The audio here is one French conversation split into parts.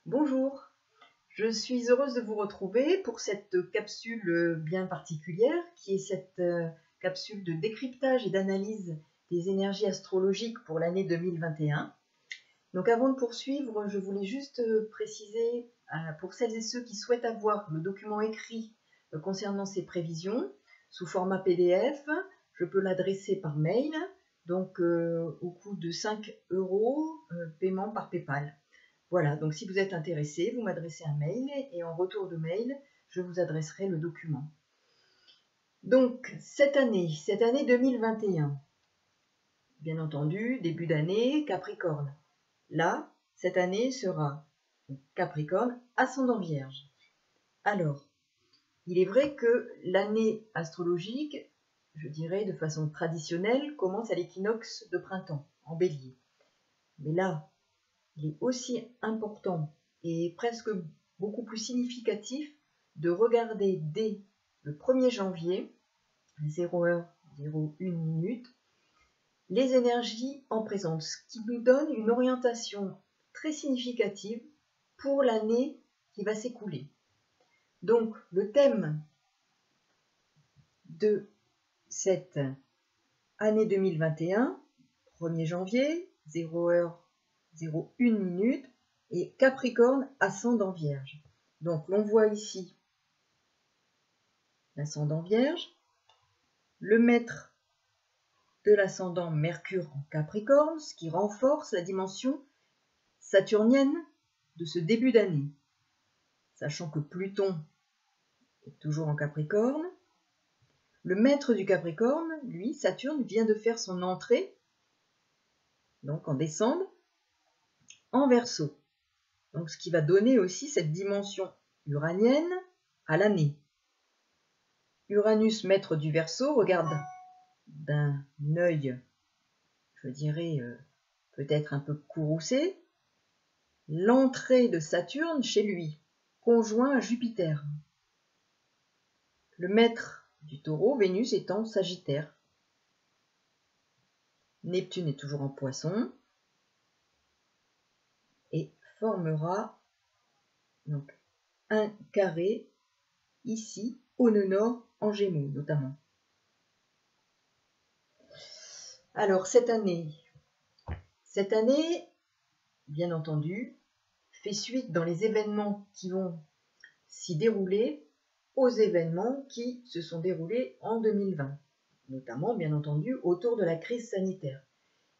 Bonjour, je suis heureuse de vous retrouver pour cette capsule bien particulière qui est cette capsule de décryptage et d'analyse des énergies astrologiques pour l'année 2021. Donc avant de poursuivre, je voulais juste préciser pour celles et ceux qui souhaitent avoir le document écrit concernant ces prévisions sous format PDF, je peux l'adresser par mail, donc au coût de 5 €, paiement par PayPal. Voilà, donc si vous êtes intéressé, vous m'adressez un mail et en retour de mail, je vous adresserai le document. Donc, cette année 2021, bien entendu, début d'année, Capricorne. Là, cette année sera Capricorne, ascendant Vierge. Alors, il est vrai que l'année astrologique, je dirais de façon traditionnelle, commence à l'équinoxe de printemps, en Bélier. Mais là, il est aussi important et presque beaucoup plus significatif de regarder dès le 1er janvier, 0h01, les énergies en présence, ce qui nous donne une orientation très significative pour l'année qui va s'écouler. Donc, le thème de cette année 2021, 1er janvier, 0h01, et Capricorne, ascendant Vierge. Donc, l'on voit ici l'ascendant Vierge, le maître de l'ascendant Mercure en Capricorne, ce qui renforce la dimension saturnienne de ce début d'année. Sachant que Pluton est toujours en Capricorne, le maître du Capricorne, lui, Saturne, vient de faire son entrée, donc en décembre, en Verseau. Donc, ce qui va donner aussi cette dimension uranienne à l'année. Uranus, maître du Verseau, regarde d'un œil, je dirais, peut-être un peu courroucé, l'entrée de Saturne chez lui, conjoint à Jupiter. Le maître du Taureau, Vénus, est en Sagittaire. Neptune est toujours en Poisson et formera donc un carré ici, au nœud nord, en Gémeaux notamment. Alors cette année, bien entendu, fait suite dans les événements qui vont s'y dérouler aux événements qui se sont déroulés en 2020, notamment bien entendu autour de la crise sanitaire.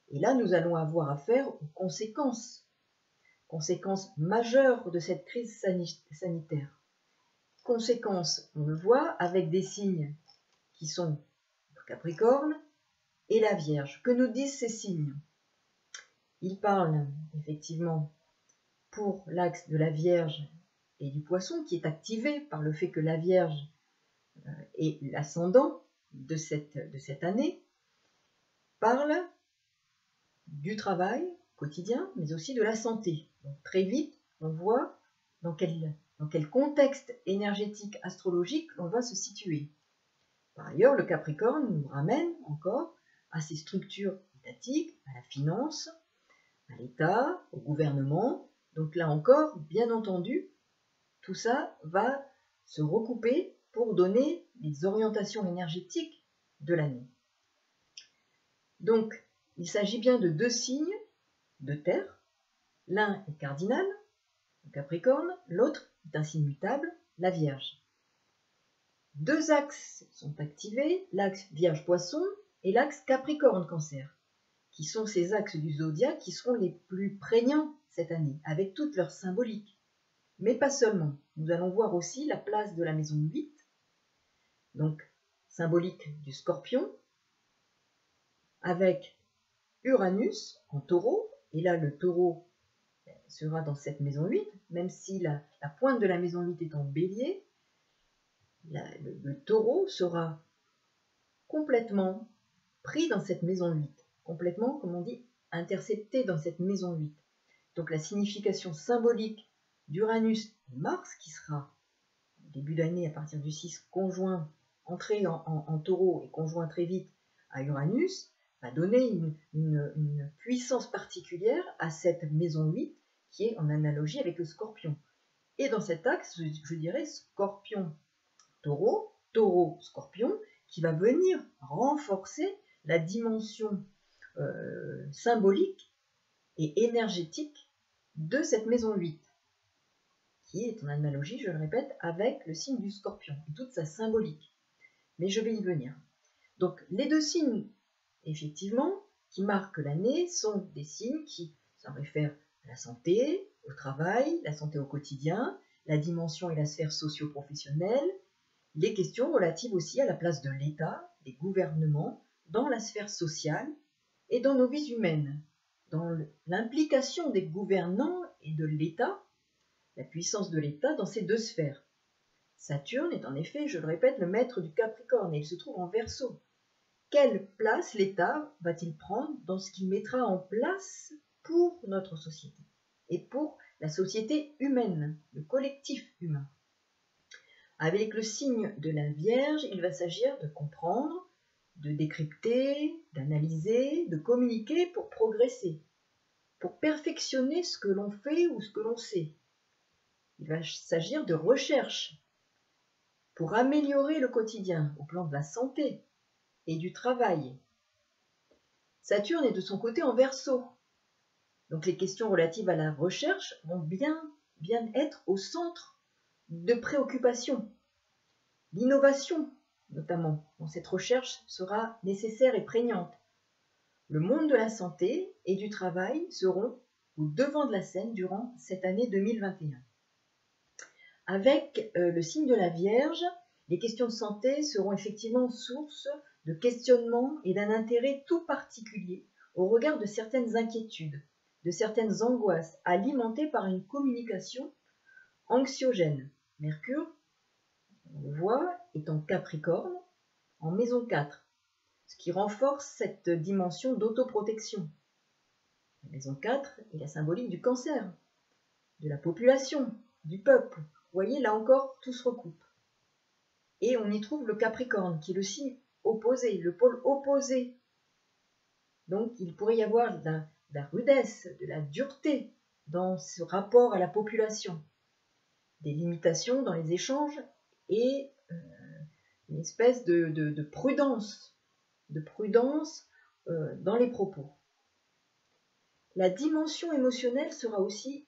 Et là, nous allons avoir affaire aux conséquences majeures de cette crise sanitaire. Conséquences, on le voit, avec des signes qui sont Capricorne et la Vierge. Que nous disent ces signes? Ils parlent effectivement pour l'axe de la Vierge et du Poisson, qui est activé par le fait que la Vierge est l'ascendant de cette année, parle du travail quotidien, mais aussi de la santé. Donc, très vite, on voit dans quel contexte énergétique astrologique on va se situer. Par ailleurs, le Capricorne nous ramène encore à ces structures étatiques, à la finance, à l'État, au gouvernement. Donc là encore, bien entendu, tout ça va se recouper pour donner les orientations énergétiques de l'année. Donc, il s'agit bien de deux signes de terre. L'un est cardinal, le Capricorne, l'autre est un signe mutable, la Vierge. Deux axes sont activés, l'axe Vierge-Poisson et l'axe Capricorne-Cancer, qui sont ces axes du zodiaque qui seront les plus prégnants cette année, avec toute leur symbolique. Mais pas seulement. Nous allons voir aussi la place de la maison 8, donc symbolique du Scorpion, avec Uranus en Taureau, et là le Taureau sera dans cette maison 8, même si la pointe de la maison 8 est en Bélier, le Taureau sera complètement pris dans cette maison 8, complètement, comme on dit, intercepté dans cette maison 8. Donc la signification symbolique d'Uranus et Mars, qui sera début d'année à partir du 6 conjoint, entré en Taureau et conjoint très vite à Uranus, va donner une puissance particulière à cette maison 8 qui est en analogie avec le Scorpion. Et dans cet axe, je dirais Scorpion-Taureau, Taureau-Scorpion, qui va venir renforcer la dimension symbolique et énergétique de cette maison 8, qui est en analogie, je le répète, avec le signe du Scorpion, et toute sa symbolique. Mais je vais y venir. Donc les deux signes, effectivement, qui marquent l'année, sont des signes qui s'en réfèrent à la santé, au travail, la santé au quotidien, la dimension et la sphère socio-professionnelle, les questions relatives aussi à la place de l'État, des gouvernements, dans la sphère sociale et dans nos vies humaines, dans l'implication des gouvernants et de l'État, la puissance de l'État dans ces deux sphères. Saturne est en effet, je le répète, le maître du Capricorne et il se trouve en Verseau. Quelle place l'État va-t-il prendre dans ce qu'il mettra en place pour notre société et pour la société humaine, le collectif humain? Avec le signe de la Vierge, il va s'agir de comprendre, de décrypter, d'analyser, de communiquer pour progresser, pour perfectionner ce que l'on fait ou ce que l'on sait. Il va s'agir de recherche pour améliorer le quotidien au plan de la santé et du travail. Saturne est de son côté en Verseau. Donc les questions relatives à la recherche vont bien être au centre de préoccupation. L'innovation, notamment, dans cette recherche sera nécessaire et prégnante. Le monde de la santé et du travail seront au devant de la scène durant cette année 2021. Avec le signe de la Vierge, les questions de santé seront effectivement source de questionnement et d'un intérêt tout particulier au regard de certaines inquiétudes, de certaines angoisses alimentées par une communication anxiogène. Mercure, on le voit, est en Capricorne, en maison 4, ce qui renforce cette dimension d'autoprotection. La maison 4 est la symbolique du cancer, de la population, du peuple. Vous voyez, là encore, tout se recoupe. Et on y trouve le Capricorne, qui est le signe opposé, le pôle opposé. Donc, il pourrait y avoir de la rudesse, de la dureté dans ce rapport à la population, des limitations dans les échanges et une espèce de prudence, dans les propos. La dimension émotionnelle sera aussi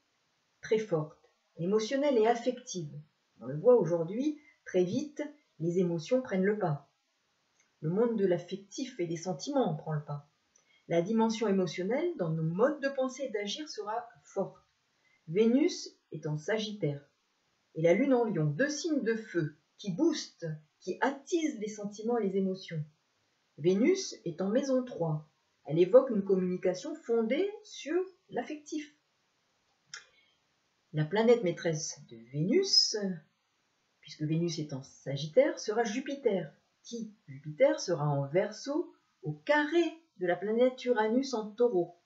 très forte, émotionnelle et affective. On le voit aujourd'hui, très vite, les émotions prennent le pas. Le monde de l'affectif et des sentiments prend le pas. La dimension émotionnelle dans nos modes de pensée et d'agir sera forte. Vénus est en Sagittaire et la Lune en Lion, deux signes de feu qui boostent, qui attisent les sentiments et les émotions. Vénus est en maison 3. Elle évoque une communication fondée sur l'affectif. La planète maîtresse de Vénus, puisque Vénus est en Sagittaire, sera Jupiter, qui, Jupiter, sera en Verseau au carré de la planète Uranus en Taureau.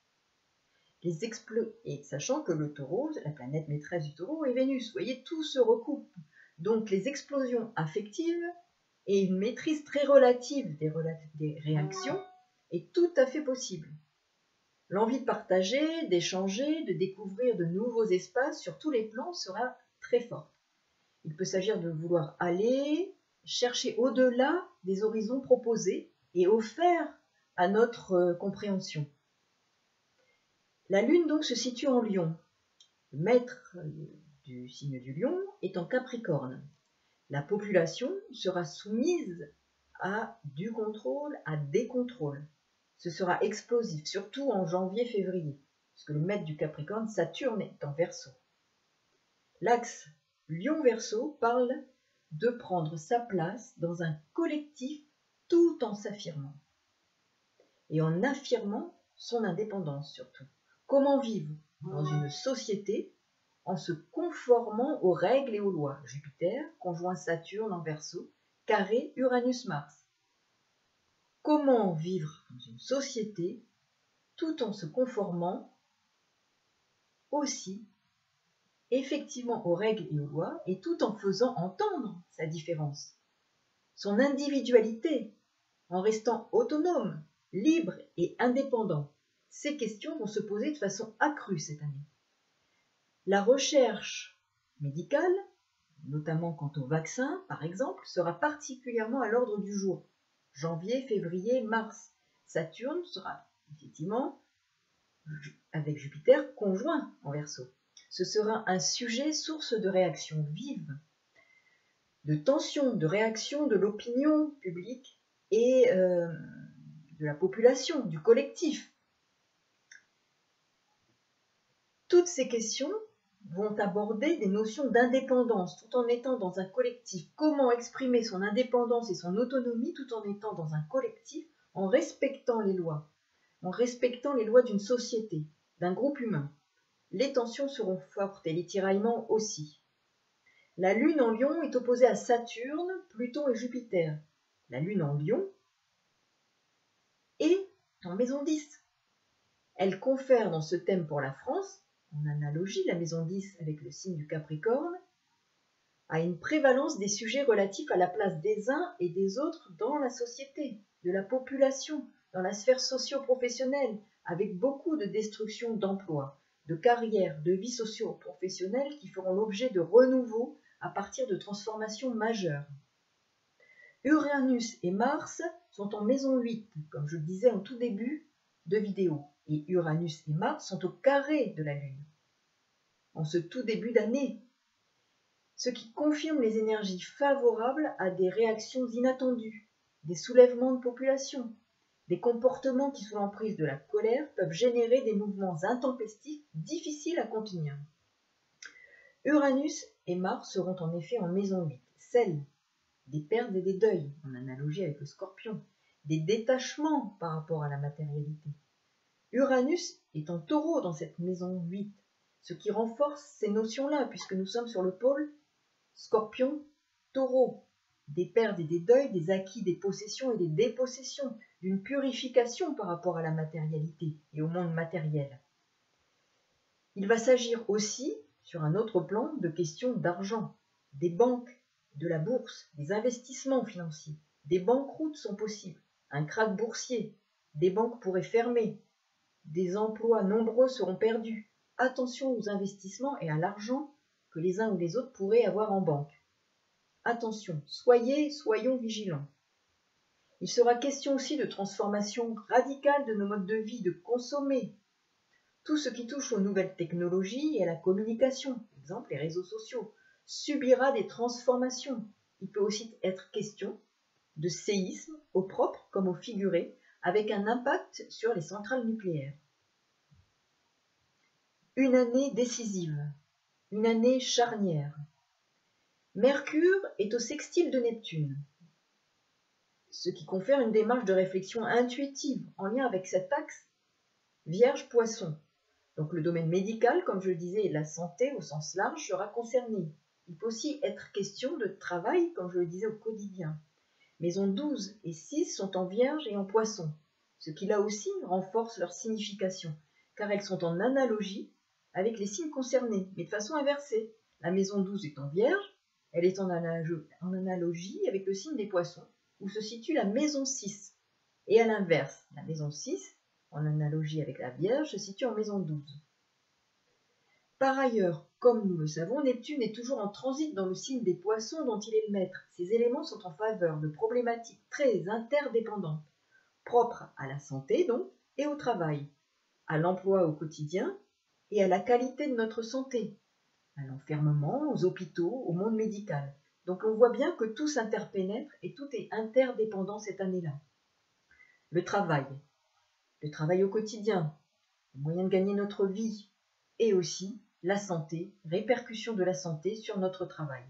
Et sachant que le Taureau, la planète maîtresse du Taureau, est Vénus. Vous voyez, tout se recoupe. Donc les explosions affectives et une maîtrise très relative des réactions est tout à fait possible. L'envie de partager, d'échanger, de découvrir de nouveaux espaces sur tous les plans sera très forte. Il peut s'agir de vouloir aller chercher au-delà des horizons proposés et offerts à notre compréhension. La Lune donc se situe en Lion. Le maître du signe du Lion est en Capricorne. La population sera soumise à du contrôle, à des contrôles. Ce sera explosif, surtout en janvier-février, puisque le maître du Capricorne, Saturne, est en Verseau. L'axe Lion-Verseau parle de prendre sa place dans un collectif tout en s'affirmant et en affirmant son indépendance surtout. Comment vivre dans une société en se conformant aux règles et aux lois? Jupiter, conjoint Saturne en Verseau, carré Uranus-Mars. Comment vivre dans une société tout en se conformant aussi effectivement aux règles et aux lois et tout en faisant entendre sa différence, son individualité, en restant autonome, libre et indépendant? Ces questions vont se poser de façon accrue cette année. La recherche médicale, notamment quant au vaccin par exemple, sera particulièrement à l'ordre du jour. Janvier, février, mars. Saturne sera effectivement avec Jupiter conjoint en Verseau. Ce sera un sujet source de réactions vives, de tensions, de réactions de l'opinion publique et de la population, du collectif. Toutes ces questions vont aborder des notions d'indépendance tout en étant dans un collectif. Comment exprimer son indépendance et son autonomie tout en étant dans un collectif, en respectant les lois d'une société, d'un groupe humain. Les tensions seront fortes et les tiraillements aussi. La Lune en Lion est opposée à Saturne, Pluton et Jupiter. La Lune en Lion est en maison 10. Elle confère dans ce thème pour la France, en analogie, la maison 10 avec le signe du Capricorne, a une prévalence des sujets relatifs à la place des uns et des autres dans la société, de la population, dans la sphère socio-professionnelle, avec beaucoup de destruction d'emplois, de carrières, de vie socio-professionnelle qui feront l'objet de renouveau à partir de transformations majeures. Uranus et Mars sont en maison 8, comme je le disais en tout début de vidéo, et Uranus et Mars sont au carré de la Lune, en ce tout début d'année, ce qui confirme les énergies favorables à des réactions inattendues, des soulèvements de population. Des comportements qui, sous l'emprise de la colère, peuvent générer des mouvements intempestifs difficiles à contenir. Uranus et Mars seront en effet en maison 8, celle des pertes et des deuils, en analogie avec le Scorpion, des détachements par rapport à la matérialité. Uranus est en Taureau dans cette maison 8, ce qui renforce ces notions-là, puisque nous sommes sur le pôle Scorpion, Taureau, des pertes et des deuils, des acquis, des possessions et des dépossessions, d'une purification par rapport à la matérialité et au monde matériel. Il va s'agir aussi, sur un autre plan, de questions d'argent, des banques, de la bourse, des investissements financiers. Des banqueroutes sont possibles, un krach boursier, des banques pourraient fermer, des emplois nombreux seront perdus. Attention aux investissements et à l'argent que les uns ou les autres pourraient avoir en banque. Attention, soyons vigilants. Il sera question aussi de transformation radicale de nos modes de vie, de consommer. Tout ce qui touche aux nouvelles technologies et à la communication, par exemple les réseaux sociaux, subira des transformations. Il peut aussi être question de séisme, au propre comme au figuré, avec un impact sur les centrales nucléaires. Une année décisive, une année charnière. Mercure est au sextile de Neptune, ce qui confère une démarche de réflexion intuitive en lien avec cet axe Vierge-Poisson. Donc le domaine médical, comme je le disais, et la santé au sens large sera concerné. Il peut aussi être question de travail, comme je le disais, au quotidien. Maisons 12 et 6 sont en Vierge et en Poisson, ce qui là aussi renforce leur signification, car elles sont en analogie avec les signes concernés, mais de façon inversée. La maison 12 est en Vierge, elle est en analogie avec le signe des Poissons, où se situe la maison 6. Et à l'inverse, la maison 6, en analogie avec la Vierge, se situe en maison 12. Par ailleurs, comme nous le savons, Neptune est toujours en transit dans le signe des Poissons dont il est le maître. Ces éléments sont en faveur de problématiques très interdépendantes, propres à la santé donc, et au travail, à l'emploi au quotidien et à la qualité de notre santé, à l'enfermement, aux hôpitaux, au monde médical. Donc on voit bien que tout s'interpénètre et tout est interdépendant cette année-là. Le travail au quotidien, le moyen de gagner notre vie, et aussi la santé, répercussion de la santé sur notre travail.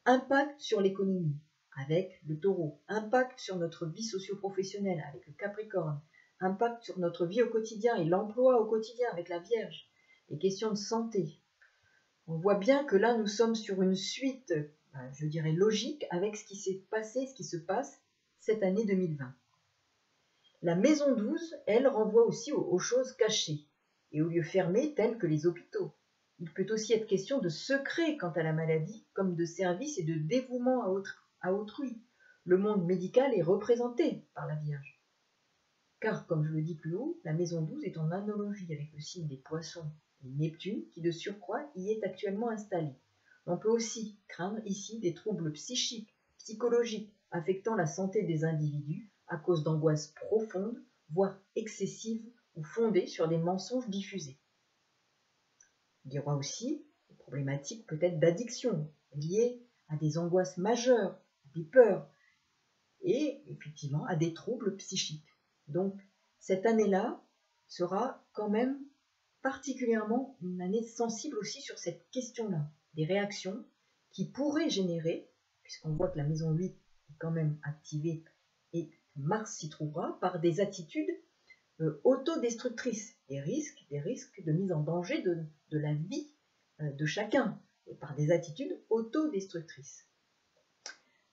Impact sur l'économie avec le Taureau, impact sur notre vie socio-professionnelle avec le Capricorne, impact sur notre vie au quotidien et l'emploi au quotidien avec la Vierge, les questions de santé. On voit bien que là nous sommes sur une suite, je dirais logique, avec ce qui s'est passé, ce qui se passe cette année 2020. La maison 12, elle, renvoie aussi aux choses cachées et aux lieux fermés tels que les hôpitaux. Il peut aussi être question de secret quant à la maladie, comme de service et de dévouement à autrui. Le monde médical est représenté par la Vierge. Car, comme je le dis plus haut, la maison 12 est en analogie avec le signe des Poissons et Neptune qui de surcroît y est actuellement installé. On peut aussi craindre ici des troubles psychiques, psychologiques, affectant la santé des individus à cause d'angoisses profondes, voire excessives ou fondées sur des mensonges diffusés. Il y aura aussi des problématiques peut-être d'addiction liées à des angoisses majeures, à des peurs et effectivement à des troubles psychiques. Donc cette année-là sera quand même particulièrement une année sensible aussi sur cette question-là, des réactions qui pourraient générer, puisqu'on voit que la maison 8 est quand même activée et Mars s'y trouvera, par des attitudes autodestructrices, des risques de mise en danger de la vie de chacun, et par des attitudes autodestructrices.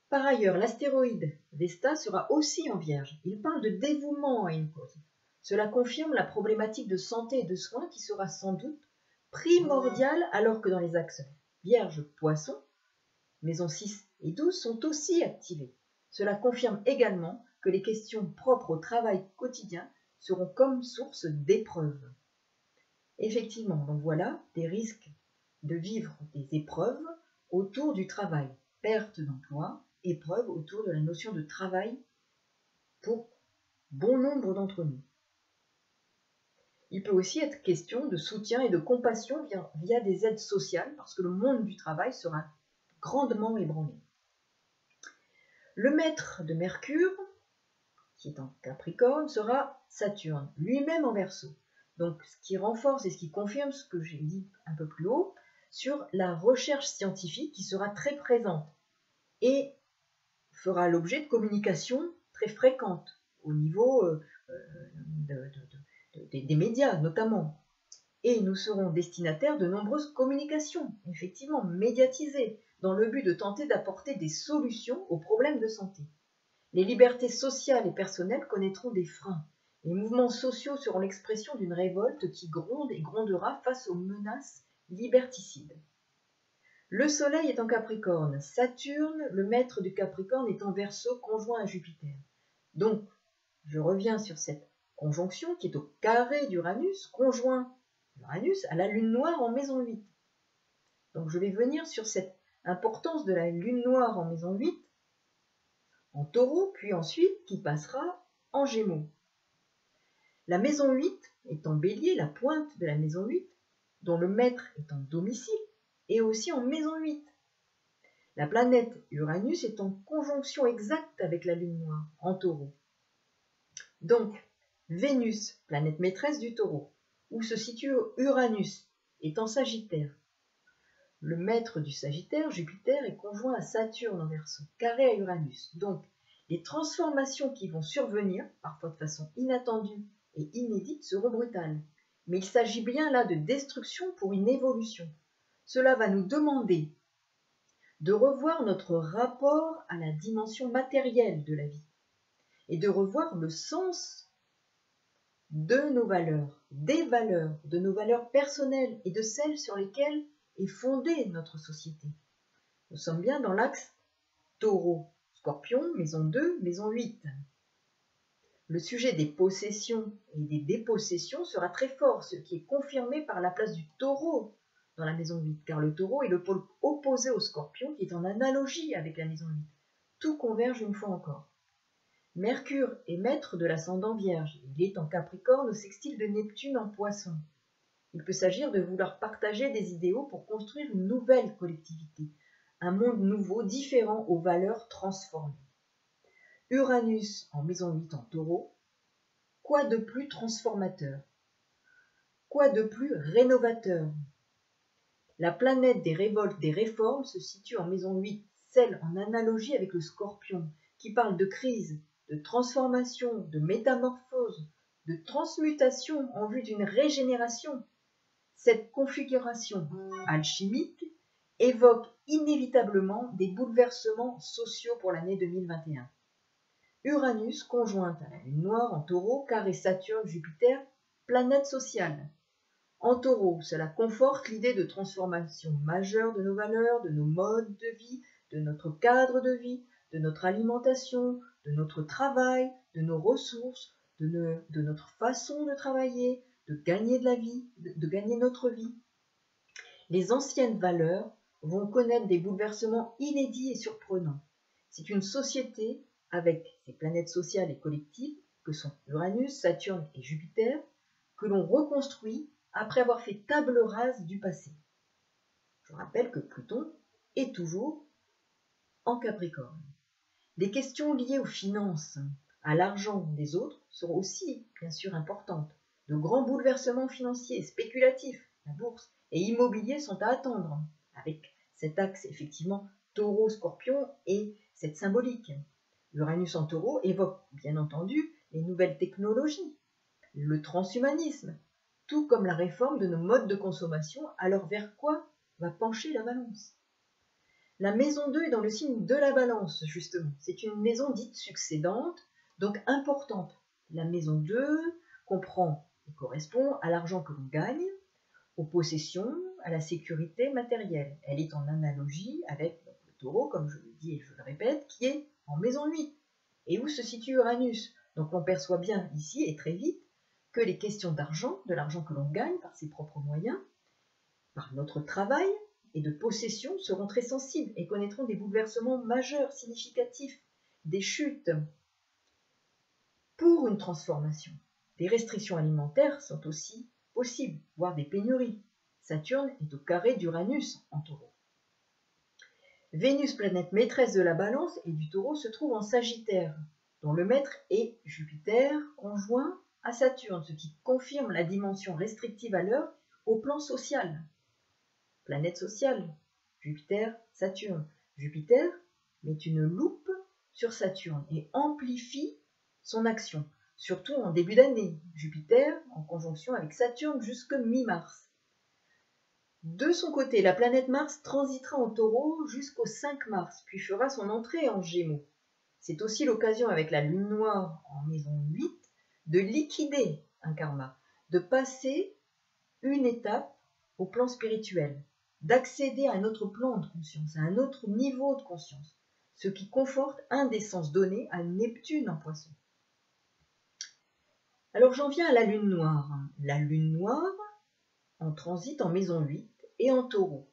Par ailleurs, l'astéroïde Vesta sera aussi en Vierge. Il parle de dévouement à une cause. Cela confirme la problématique de santé et de soins qui sera sans doute primordiale alors que dans les axes Vierge-Poisson, maisons 6 et 12 sont aussi activées. Cela confirme également que les questions propres au travail quotidien seront comme source d'épreuves. Effectivement, donc voilà des risques de vivre des épreuves autour du travail, perte d'emploi, épreuves autour de la notion de travail pour bon nombre d'entre nous. Il peut aussi être question de soutien et de compassion via des aides sociales parce que le monde du travail sera grandement ébranlé. Le maître de Mercure, qui est en Capricorne, sera Saturne, lui-même en Verseau. Donc ce qui renforce et ce qui confirme ce que j'ai dit un peu plus haut sur la recherche scientifique qui sera très présente et fera l'objet de communications très fréquentes au niveau des médias notamment. Et nous serons destinataires de nombreuses communications, effectivement médiatisées, dans le but de tenter d'apporter des solutions aux problèmes de santé. Les libertés sociales et personnelles connaîtront des freins. Les mouvements sociaux seront l'expression d'une révolte qui gronde et grondera face aux menaces liberticides. Le Soleil est en Capricorne, Saturne, le maître du Capricorne, est en Verseau conjoint à Jupiter. Donc, je reviens sur cette conjonction qui est au carré d'Uranus, conjoint Uranus à la Lune noire en maison 8. Donc je vais venir sur cette importance de la Lune noire en maison 8, en Taureau, puis ensuite qui passera en Gémeaux. La maison 8 est en Bélier, la pointe de la maison 8, dont le maître est en domicile, et aussi en maison 8. La planète Uranus est en conjonction exacte avec la Lune noire, en Taureau. Donc, Vénus, planète maîtresse du Taureau, où se situe Uranus, est en Sagittaire. Le maître du Sagittaire, Jupiter, est conjoint à Saturne en Verseau, carré à Uranus. Donc, les transformations qui vont survenir, parfois de façon inattendue et inédite, seront brutales. Mais il s'agit bien là de destruction pour une évolution. Cela va nous demander de revoir notre rapport à la dimension matérielle de la vie et de revoir le sens de nos valeurs, de nos valeurs personnelles et de celles sur lesquelles est fondée notre société. Nous sommes bien dans l'axe Taureau, Scorpion, maison 2, maison 8. Le sujet des possessions et des dépossessions sera très fort, ce qui est confirmé par la place du Taureau dans la maison 8, car le Taureau est le pôle opposé au Scorpion qui est en analogie avec la maison 8. Tout converge une fois encore. Mercure est maître de l'ascendant Vierge. Il est en Capricorne au sextile de Neptune en Poisson. Il peut s'agir de vouloir partager des idéaux pour construire une nouvelle collectivité, un monde nouveau, différent aux valeurs transformées. Uranus en maison 8 en Taureau, quoi de plus transformateur? Quoi de plus rénovateur? La planète des révoltes, des réformes se situe en maison 8, celle en analogie avec le Scorpion, qui parle de crise, de transformation, de métamorphose, de transmutation en vue d'une régénération. Cette configuration alchimique évoque inévitablement des bouleversements sociaux pour l'année 2021. Uranus conjointe à la Lune noire en Taureau, carré Saturne, Jupiter, planète sociale. En Taureau, cela conforte l'idée de transformation majeure de nos valeurs, de nos modes de vie, de notre cadre de vie, de notre alimentation, de notre travail, de nos ressources, de notre façon de travailler, de gagner de la vie, de gagner notre vie. Les anciennes valeurs vont connaître des bouleversements inédits et surprenants. C'est une société avec ses planètes sociales et collectives, que sont Uranus, Saturne et Jupiter, que l'on reconstruit après avoir fait table rase du passé. Je rappelle que Pluton est toujours en Capricorne. Les questions liées aux finances, à l'argent des autres seront aussi, bien sûr, importantes. De grands bouleversements financiers, spéculatifs, la bourse et immobilier sont à attendre, avec cet axe effectivement taureau-scorpion et cette symbolique. Uranus en taureau évoque bien entendu les nouvelles technologies, le transhumanisme, tout comme la réforme de nos modes de consommation. Alors vers quoi va pencher la balance? La maison 2 est dans le signe de la balance, justement. C'est une maison dite succédante, donc importante. La maison 2 comprend et correspond à l'argent que l'on gagne, aux possessions, à la sécurité matérielle. Elle est en analogie avec le taureau, comme je le dis et je le répète, qui est en maison 8, et où se situe Uranus. Donc on perçoit bien ici, et très vite, que les questions d'argent, de l'argent que l'on gagne par ses propres moyens, par notre travail et de possession, seront très sensibles et connaîtront des bouleversements majeurs, significatifs, des chutes. Pour une transformation, des restrictions alimentaires sont aussi possibles, voire des pénuries. Saturne est au carré d'Uranus en taureau. Vénus, planète maîtresse de la balance et du taureau, se trouve en Sagittaire, dont le maître est Jupiter conjoint à Saturne, ce qui confirme la dimension restrictive à l'heure au plan social. Planète sociale, Jupiter, Saturne. Jupiter met une loupe sur Saturne et amplifie son action, surtout en début d'année. Jupiter en conjonction avec Saturne jusque mi-mars. De son côté, la planète Mars transitera en taureau jusqu'au 5 mars, puis fera son entrée en Gémeaux. C'est aussi l'occasion avec la lune noire en maison 8 de liquider un karma, de passer une étape au plan spirituel, d'accéder à un autre plan de conscience, à un autre niveau de conscience, ce qui conforte un des sens donnés à Neptune en Poisson. Alors j'en viens à la lune noire. La lune noire en transit en maison 8 et en taureau.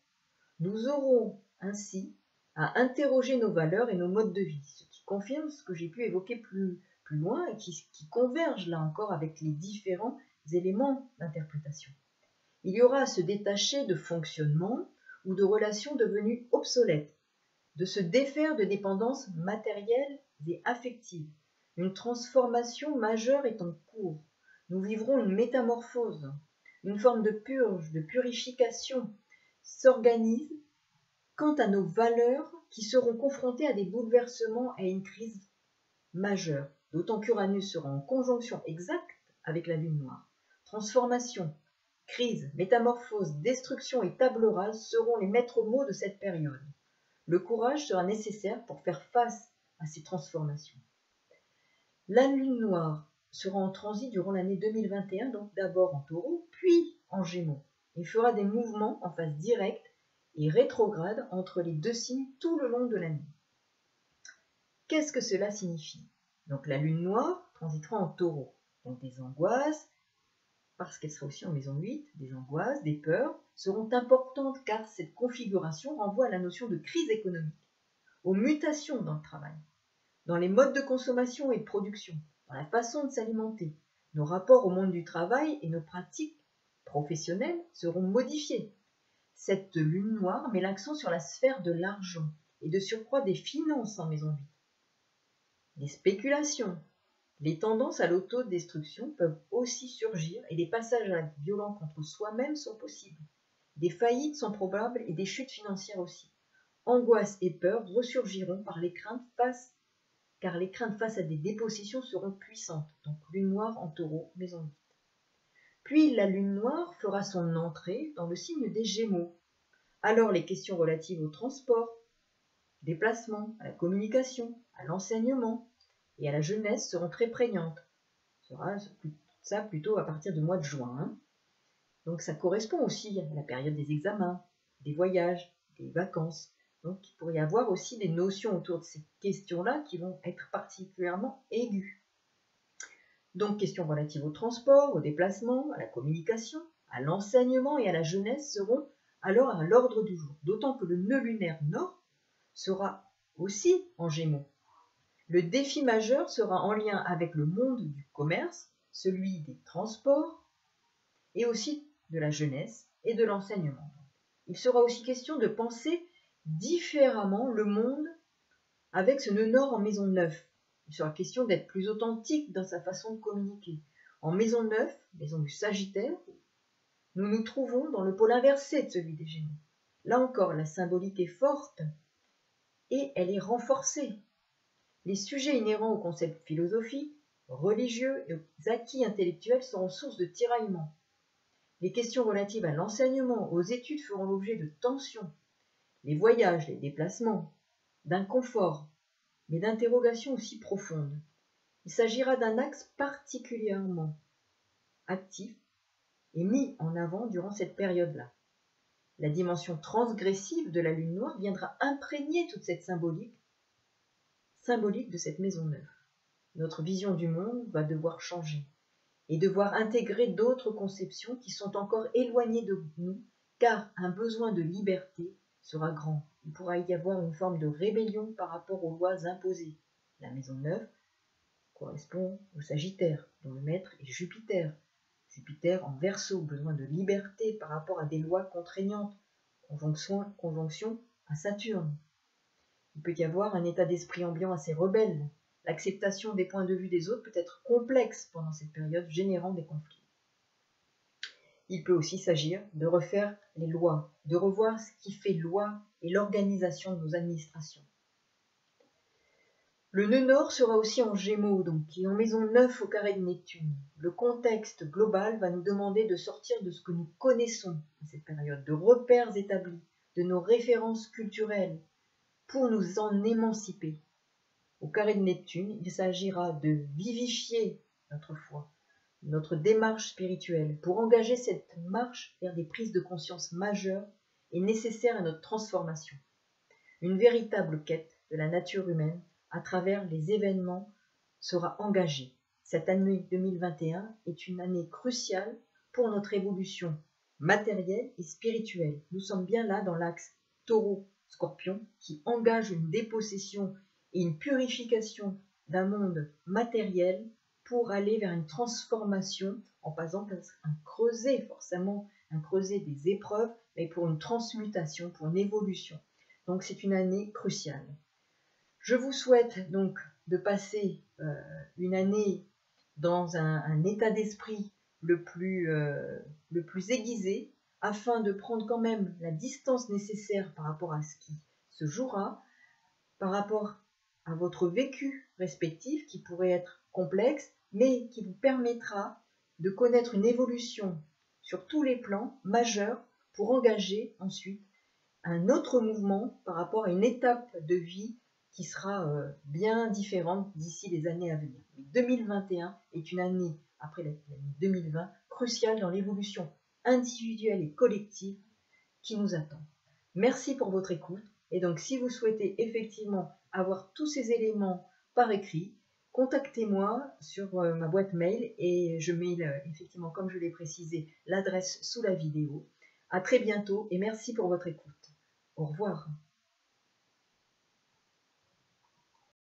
Nous aurons ainsi à interroger nos valeurs et nos modes de vie, ce qui confirme ce que j'ai pu évoquer plus loin et qui converge là encore avec les différents éléments d'interprétation. Il y aura à se détacher de fonctionnements ou de relations devenues obsolètes, de se défaire de dépendances matérielles et affectives. Une transformation majeure est en cours. Nous vivrons une métamorphose, une forme de purge, de purification s'organise quant à nos valeurs qui seront confrontées à des bouleversements et à une crise majeure, d'autant qu'Uranus sera en conjonction exacte avec la lune noire. Transformation, crise, métamorphose, destruction et table rase seront les maîtres mots de cette période. Le courage sera nécessaire pour faire face à ces transformations. La lune noire sera en transit durant l'année 2021, donc d'abord en taureau, puis en gémeaux. Il fera des mouvements en phase directe et rétrograde entre les deux signes tout le long de l'année. Qu'est-ce que cela signifie? Donc la lune noire transitera en taureau, donc des angoisses, parce qu'elle sera aussi en maison 8, des angoisses, des peurs seront importantes car cette configuration renvoie à la notion de crise économique, aux mutations dans le travail, dans les modes de consommation et de production, dans la façon de s'alimenter. Nos rapports au monde du travail et nos pratiques professionnelles seront modifiés. Cette lune noire met l'accent sur la sphère de l'argent et de surcroît des finances en maison 8. Les spéculations, les tendances à l'autodestruction peuvent aussi surgir et des passages à l'acte violent contre soi-même sont possibles. Des faillites sont probables et des chutes financières aussi. Angoisse et peur ressurgiront car les craintes face à des dépossessions seront puissantes. Donc lune noire en taureau, maison 8. Puis la lune noire fera son entrée dans le signe des Gémeaux. Alors les questions relatives au transport, déplacement, à la communication, à l'enseignement et à la jeunesse seront très prégnantes. Ce sera ça plutôt à partir du mois de juin. Donc ça correspond aussi à la période des examens, des voyages, des vacances. Donc il pourrait y avoir aussi des notions autour de ces questions-là qui vont être particulièrement aiguës. Donc, questions relatives au transport, au déplacement, à la communication, à l'enseignement et à la jeunesse seront alors à l'ordre du jour, d'autant que le nœud lunaire nord sera aussi en Gémeaux. Le défi majeur sera en lien avec le monde du commerce, celui des transports et aussi de la jeunesse et de l'enseignement. Il sera aussi question de penser différemment le monde avec ce nœud nord en maison 9. Il sera question d'être plus authentique dans sa façon de communiquer. En maison 9, maison du Sagittaire, nous nous trouvons dans le pôle inversé de celui des Gémeaux. Là encore, la symbolique est forte et elle est renforcée. Les sujets inhérents aux concepts philosophiques, religieux et aux acquis intellectuels seront source de tiraillements. Les questions relatives à l'enseignement, aux études feront l'objet de tensions. Les voyages, les déplacements, d'inconfort, mais d'interrogations aussi profondes. Il s'agira d'un axe particulièrement actif et mis en avant durant cette période-là. La dimension transgressive de la lune noire viendra imprégner toute cette symbolique de cette maison neuve. Notre vision du monde va devoir changer et devoir intégrer d'autres conceptions qui sont encore éloignées de nous, car un besoin de liberté sera grand. Il pourra y avoir une forme de rébellion par rapport aux lois imposées. La maison neuve correspond au Sagittaire, dont le maître est Jupiter. Jupiter en Verseau, besoin de liberté par rapport à des lois contraignantes, conjonction à Saturne. Il peut y avoir un état d'esprit ambiant assez rebelle. L'acceptation des points de vue des autres peut être complexe pendant cette période, générant des conflits. Il peut aussi s'agir de refaire les lois, de revoir ce qui fait loi et l'organisation de nos administrations. Le nœud nord sera aussi en Gémeaux, donc, qui est en maison 9 au carré de Neptune. Le contexte global va nous demander de sortir de ce que nous connaissons à cette période, de repères établis, de nos références culturelles, pour nous en émanciper. Au carré de Neptune, il s'agira de vivifier notre foi, notre démarche spirituelle, pour engager cette marche vers des prises de conscience majeures et nécessaires à notre transformation. Une véritable quête de la nature humaine à travers les événements sera engagée. Cette année 2021 est une année cruciale pour notre évolution matérielle et spirituelle. Nous sommes bien là dans l'axe Taureau-Scorpion qui engage une dépossession et une purification d'un monde matériel pour aller vers une transformation en passant par un creuset, forcément un creuset des épreuves, mais pour une transmutation, pour une évolution. Donc c'est une année cruciale. Je vous souhaite donc de passer une année dans un état d'esprit le plus aiguisé, afin de prendre quand même la distance nécessaire par rapport à ce qui se jouera, par rapport à votre vécu respectif qui pourrait être complexe, mais qui vous permettra de connaître une évolution sur tous les plans majeurs pour engager ensuite un autre mouvement par rapport à une étape de vie qui sera bien différente d'ici les années à venir. 2021 est une année, après l'année 2020, cruciale dans l'évolution individuelle et collective qui nous attend. Merci pour votre écoute. Et donc, si vous souhaitez effectivement avoir tous ces éléments par écrit, contactez-moi sur ma boîte mail et je mets effectivement, comme je l'ai précisé, l'adresse sous la vidéo. À très bientôt et merci pour votre écoute. Au revoir.